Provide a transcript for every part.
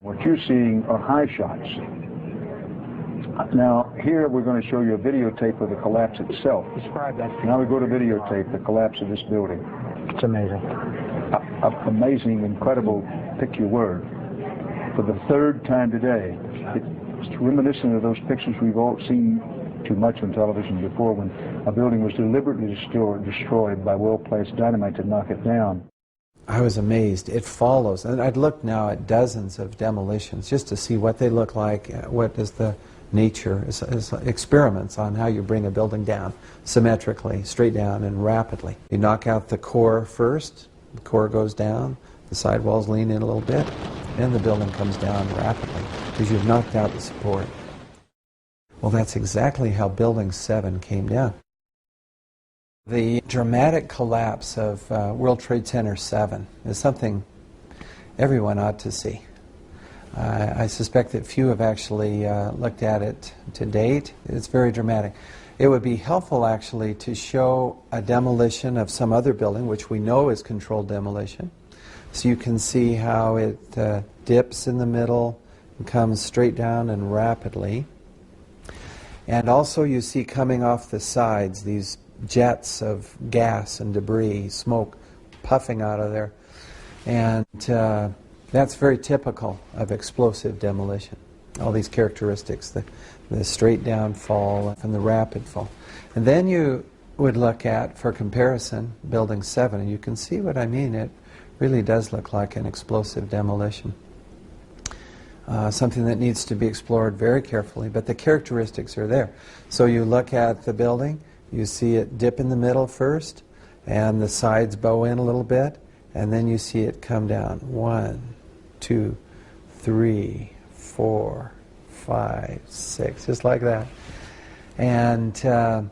What you're seeing are high shots. Now, here we're going to show you a videotape of the collapse itself. Describe that. Now we go to videotape, the collapse of this building. It's amazing. Amazing, incredible, pick your word. For the third time today, it's reminiscent of those pictures we've all seen too much on television before, when a building was deliberately destroyed by well-placed dynamite to knock it down. I was amazed. It follows, and I'd look now at dozens of demolitions just to see what they look like, what is the nature, is experiments on how you bring a building down symmetrically, straight down and rapidly. You knock out the core first, the core goes down, the sidewalls lean in a little bit, and the building comes down rapidly because you've knocked out the support. Well, that's exactly how Building 7 came down. The dramatic collapse of World Trade Center 7 is something everyone ought to see. I suspect that few have actually looked at it to date. It's very dramatic. It would be helpful actually to show a demolition of some other building, which we know is controlled demolition. So you can see how it dips in the middle and comes straight down and rapidly. And also you see coming off the sides these jets of gas and debris, smoke puffing out of there. And that's very typical of explosive demolition. All these characteristics, the straight down fall and the rapid fall. And then you would look at, for comparison, Building 7, and you can see what I mean. It really does look like an explosive demolition. Something that needs to be explored very carefully, but the characteristics are there. So you look at the building, you see it dip in the middle first, and the sides bow in a little bit, and then you see it come down. 1, 2, 3, 4, 5, 6, just like that. And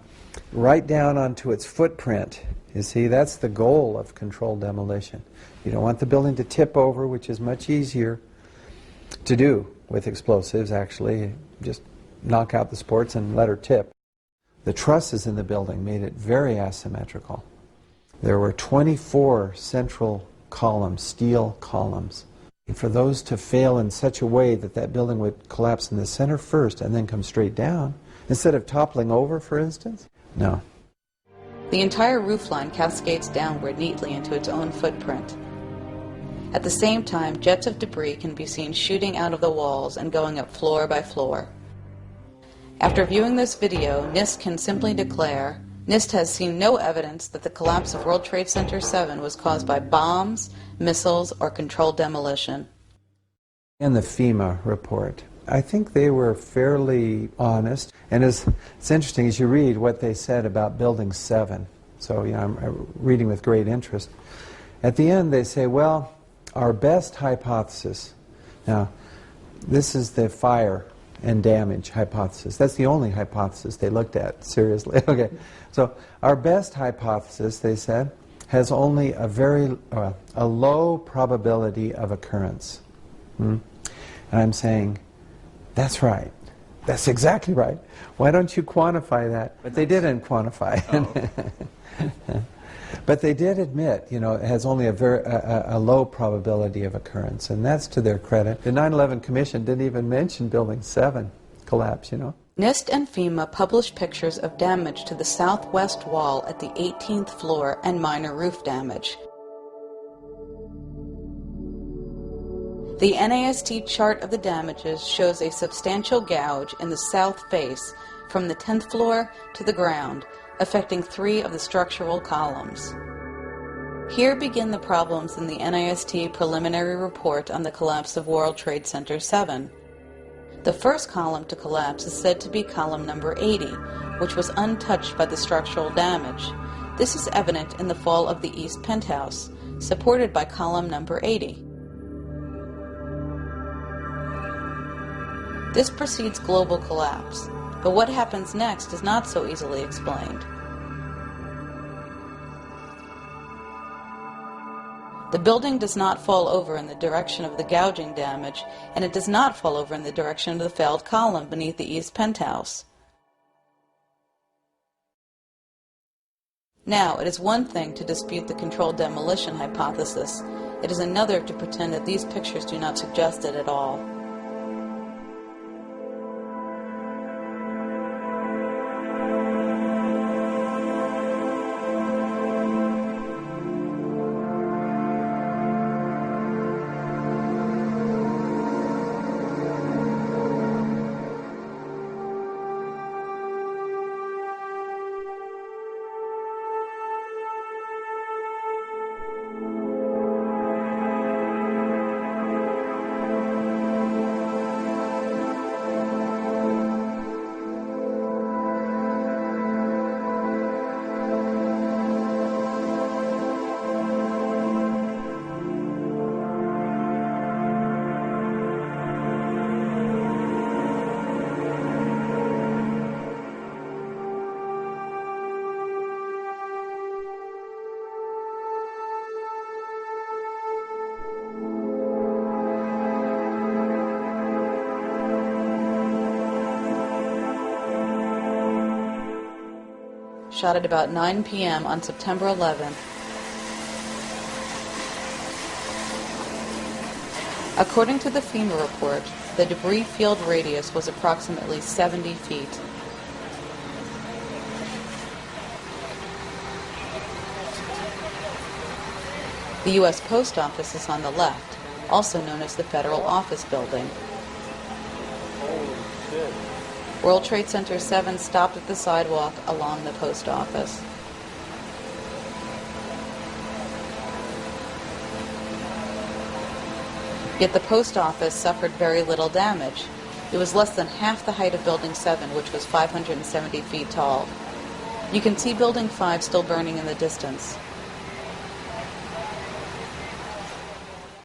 right down onto its footprint. You see, that's the goal of controlled demolition. You don't want the building to tip over, which is much easier to do with explosives, actually. Just knock out the supports and let her tip. The trusses in the building made it very asymmetrical. There were 24 central columns, steel columns. And for those to fail in such a way that that building would collapse in the center first and then come straight down, instead of toppling over, for instance, no. The entire roofline cascades downward neatly into its own footprint. At the same time, jets of debris can be seen shooting out of the walls and going up floor by floor. After viewing this video, NIST can simply declare, NIST has seen no evidence that the collapse of World Trade Center 7 was caused by bombs, missiles, or controlled demolition. In the FEMA report, I think they were fairly honest. And it's interesting as you read what they said about Building 7. So I'm reading with great interest. At the end they say, well, our best hypothesis, now this is the fire and damage hypothesis. That's the only hypothesis they looked at seriously. Okay, so our best hypothesis, they said, has only a low probability of occurrence. And I'm saying, that's right. That's exactly right. Why don't you quantify that? But they didn't quantify it. But they did admit, it has only a low probability of occurrence, and that's to their credit. The 9/11 Commission didn't even mention Building 7 collapse, NIST and FEMA published pictures of damage to the southwest wall at the 18th floor and minor roof damage. The NAST chart of the damages shows a substantial gouge in the south face from the 10th floor to the ground, affecting 3 of the structural columns. Here begin the problems in the NIST preliminary report on the collapse of World Trade Center 7. The first column to collapse is said to be column number 80, which was untouched by the structural damage. This is evident in the fall of the east penthouse, supported by column number 80. This precedes global collapse, but what happens next is not so easily explained. The building does not fall over in the direction of the gouging damage, and it does not fall over in the direction of the failed column beneath the east penthouse. Now, it is one thing to dispute the controlled demolition hypothesis. It is another to pretend that these pictures do not suggest it at all. Shot at about 9 p.m. on September 11th. According to the FEMA report, the debris field radius was approximately 70 feet. The U.S. Post Office is on the left, also known as the Federal Office Building. World Trade Center 7 stopped at the sidewalk along the post office. Yet the post office suffered very little damage. It was less than half the height of Building 7, which was 570 feet tall. You can see Building 5 still burning in the distance.